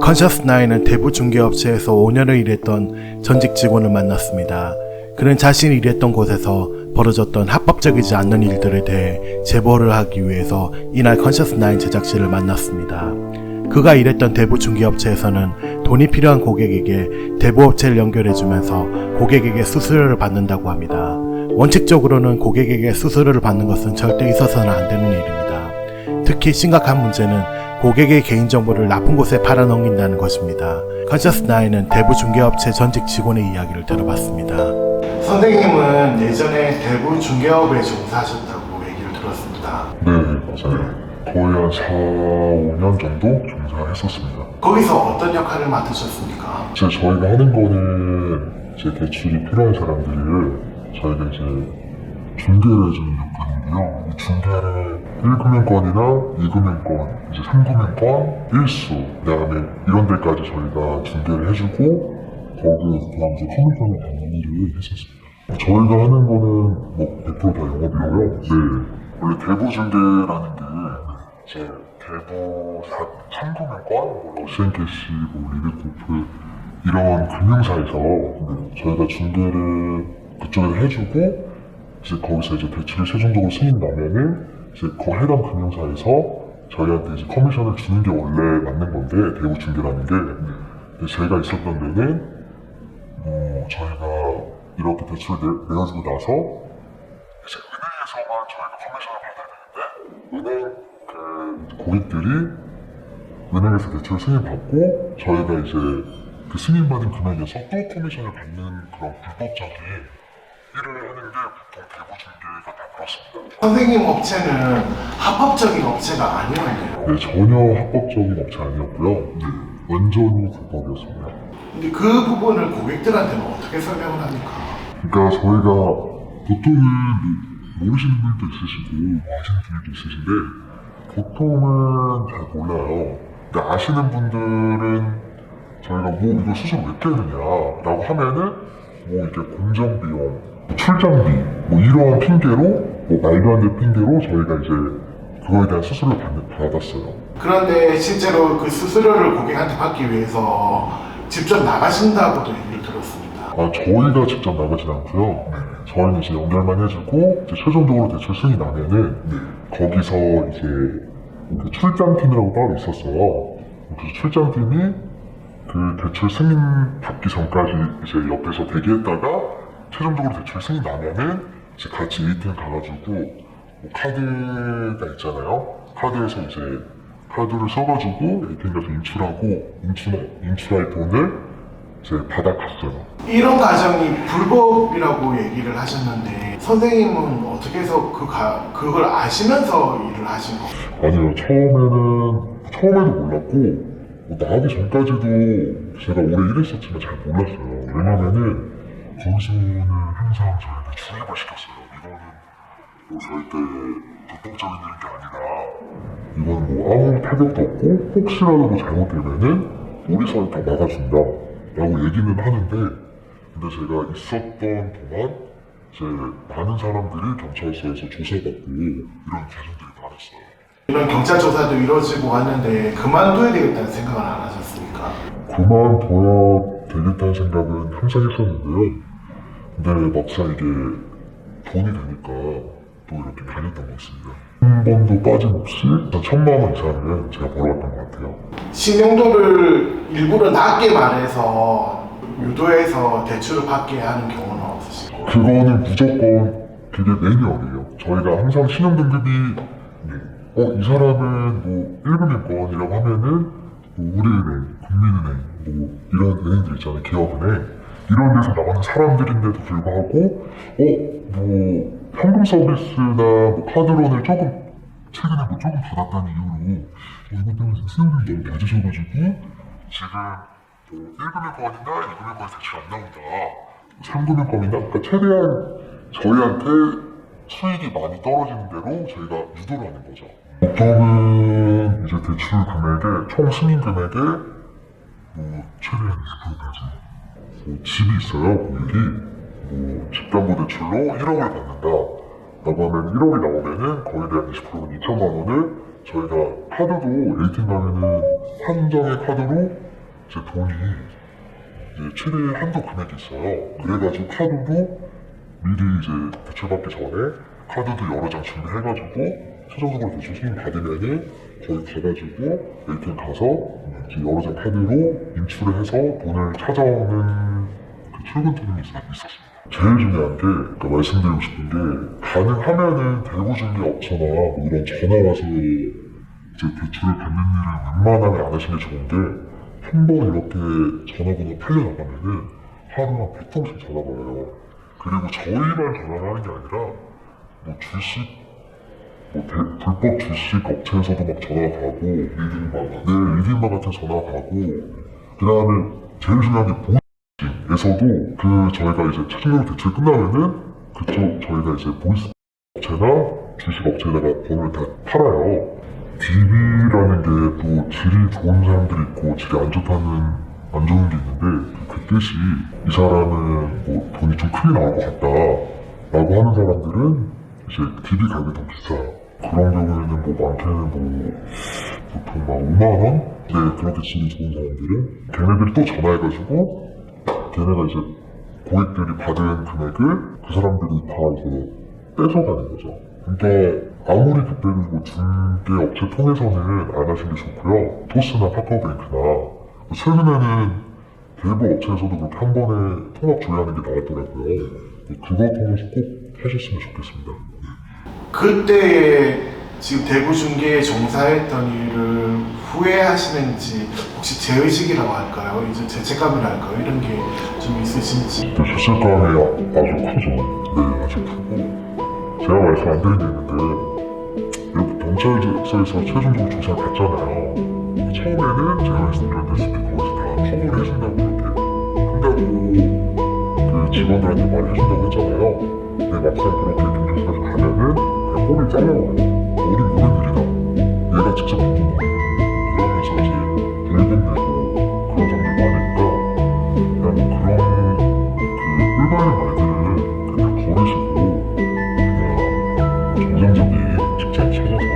컨셔스9은 대부 중개업체에서 5년을 일했던 전직 직원을 만났습니다. 그는 자신이 일했던 곳에서 벌어졌던 합법적이지 않는 일들에 대해 제보를 하기 위해서 이날 컨셔스9 제작진을 만났습니다. 그가 일했던 대부 중개업체에서는 돈이 필요한 고객에게 대부업체를 연결해주면서 고객에게 수수료를 받는다고 합니다. 원칙적으로는 고객에게 수수료를 받는 것은 절대 있어서는 안 되는 일입니다. 특히 심각한 문제는 고객의 개인정보를 나쁜 곳에 팔아넘긴다는 것입니다. 컨셔스9은 대부 중개업체 전직 직원의 이야기를 들어봤습니다. 선생님은 예전에 대부 중개업에 종사하셨다고 얘기를 들었습니다. 네, 맞아요. 거의 한 4, 5년 정도 종사했었습니다. 거기서 어떤 역할을 맡으셨습니까? 저희가 하는 거는 이제 대출이 필요한 사람들을 저희가 이제 중개를 해주는 역할인데요. 이 중개를 1금융권이나 2금융권, 이제 3금융권, 1수, 그 다음에 이런 데까지 저희가 중개를 해주고 거기에서 그냥 이제 커미션을 받는 일을 했었습니다. 저희가 하는 거는 뭐 100%다 영업이고요. 네. 원래 대부 중개라는 게 이제 대부 3금융권, 뭐 러시앤캐시, 뭐 리드코프 이런 금융사에서 저희가 중개를 그쪽에서 해주고 이제 거기서 이제 대출이 최종적으로 승인 나면은 이제 그 해당 금융사에서 저희한테 이제 커미션을 주는 게 원래 맞는 건데 대부 중개라는 게 근데 제가 있었던 데는 저희가 이렇게 대출을 내어주고 나서 이제 은행에서만 저희가 커미션을 받아야 되는데 은행 그 고객들이 은행에서 대출 승인받고 저희가 이제 그 승인받은 금액에서 또 커미션을 받는 그런 불법적인 일을 하는 게 보통 대부 중개가 다 그렇습니다. 선생님 업체는 합법적인 업체가 아니었네요. 네, 전혀 합법적인 업체 아니었고요. 네, 완전히 불법이었습니다. 근데 그 부분을 고객들한테는 어떻게 설명을 합니까? 그러니까 저희가 보통은 모르시는 분도 있으시고 아시는 분도 있으신데 보통은 잘 몰라요. 근데 아시는 분들은 저희가 뭐 이거 수수료 왜 떼느냐라고 하면은 뭐 이게 공정비용, 출장비 뭐 이러한 핑계로 뭐 말도 안 되는 핑계로 저희가 이제 그거에 대한 수수료를 받았어요. 그런데 실제로 그 수수료를 고객한테 받기 위해서 직접 나가신다고도 얘기를 들었습니다. 아, 저희가 직접 나가진 않고요. 저희는 이제 연결만 해주고 이제 최종적으로 대출 승인이 나면은 거기서 이제 그 출장팀이라고 따로 있었어요. 그래서 출장팀이 그 대출 승인 받기 전까지 이제 옆에서 대기했다가 최종적으로 대출 승인 나면은 이제 같이 ATM 가가지고 뭐 카드가 있잖아요. 카드에서 이제 카드를 써가지고 ATM 가서 인출할 돈을 이제 받아갔어요. 이런 과정이 불법이라고 얘기를 하셨는데 선생님은 어떻게 해서 그걸 아시면서 일을 하신 거예요? 아니요, 처음에도 몰랐고 뭐 나가기 전까지도 제가 오래 일했었지만 잘 몰랐어요. 왜냐면은 거기서는 항상 저희한테 주입을 시켰어요. 이거는 뭐 절대 불법적인 일인 게 아니다. 이건 뭐 아무 타격도 없고 혹시라도 뭐 잘못되면은 우리 다 막아준다 라고 얘기는 하는데 근데 제가 있었던 동안 이제 많은 사람들이 경찰서에서 조사받고 이런 과정들이 많았어요. 이런 경찰 조사도 이루어지고 하는데 그만둬야 되겠다는 생각은 안 하셨습니까? 그만둬야 되겠다는 생각은 항상 했었는데요. 근데 막상 이게 돈이 되니까 또 이렇게 다녔던 것 같습니다. 한 번도 빠짐없이 1,000만 원 이상은 제가 벌어왔던 것 같아요. 신용도를 일부러 낮게 말해서 유도해서 대출을 받게 하는 경우는 없으시고 그거는 무조건 그게 매뉴얼이에요. 저희가 항상 신용등급이 이 사람은 뭐 1금융권이라고 하면은 뭐 우리은행, 국민은행 뭐 이런 은행들 있잖아요. 기업은행 이런 데서 나가는 사람들인데도 불구하고 뭐 현금 서비스나 뭐 카드론을 최근에 뭐 조금 받았다는 이유로 이것 때문에 신용등급이 너무 낮으셔가지고 지금 뭐 1금융권이나 2금융권에서 대출 안 나온다 3금융권이나 그러니까 최대한 저희한테 수익이 많이 떨어지는 대로 저희가 유도를 하는 거죠. 보통은 이제 대출 금액에 총 승인 금액에 뭐 최대한 20%까지 뭐 집이 있어요. 고객이 뭐 집담보대출로 1억을 받는다 라고 하면 1억이 나오면은 거기에 대한 20%는 2천만 원을 저희가 카드도 ATM 가면은 한정의 카드로 이제 돈이 이제 최대 한도 금액이 있어요. 그래가지고 카드도 미리 이제 대출받기 전에 카드도 여러 장 준비해가지고 최종적으로 대출 승인 받으면은 거기 가가지고 ATM 가서 이제 여러 장 카드로 인출을 해서 돈을 찾아오는 그 출근 팀이 있었습니다. 제일 중요한 게 그러니까 말씀드리고 싶은 게 가능하면은 대구 중개 업체나 뭐 이런 전화 와서 이제 대출을 받는 일을 웬만하면 안 하시는 게 좋은 게 한 번 이렇게 전화번호 팔려나가면은 하루에 100통씩 전화가 와요. 그리고 저희만 전화를 하는 게 아니라 뭐 주식 불법 주식 업체에서도 막 전화가 가고 리딩바 같은 전화가 가고 그 다음에 제일 중요한 게 보이스에서도 그 저희가 이제 최종적으로 대출 끝나면은 그쪽 저희가 이제 보이스 업체나 주식 업체에다가 번호를 다 팔아요. DB라는 게 또 질이 좋은 사람들이 있고 질이 안 좋은 게 있는데 그 뜻이 이 사람은 뭐 돈이 좀 크게 나올 것 같다 라고 하는 사람들은 이제 DB 가격이 더 비싸요. 그런 경우에는 뭐 많게는 뭐 보통 막 5만원? 네, 그렇게 질이 좋은 사람들은 걔네들이 또 전화해가지고 걔네가 이제 고객들이 받은 금액을 그 사람들이 다 이제 뺏어가는 거죠. 그러니까 아무리 그때는 뭐 중개 업체 통해서는 안 하시는 게 좋고요. 토스나 카카오뱅크나 최근에는 대부 업체에서도 그렇게 한 번에 통합 조회하는 게 나왔더라고요. 그거 통해서 꼭 하셨으면 좋겠습니다. 그때 지금 대구 중개에 종사했던 일을 후회하시는지 혹시 죄의식이라고 할까요? 이제 죄책감이라 할까요? 이런 게 좀 있으신지. 죄책감이 아주 크죠. 네, 아주 크고 제가 말씀 안 드린 게 있는데 여기 경찰서에서 최종적으로 조사를 받잖아요. 처음에는 제가 말씀드렸다시피 거기서 다 커버를 해준다고 이렇게 한다고 그 직원들한테 말을 해준다고 했잖아요. 근데 막상 그렇게 경찰서까지 가면은 그냥 꼬리를 잘라와요. 우리 모르는 일이다. 얘가 직접 보는 거야. 그러면서 이제 벌금 내고 그런 장면이 많으니까 그냥 그런 그 꿀바른 말들은 그냥 다 버리시고 그냥 정상적인 직장 찾아서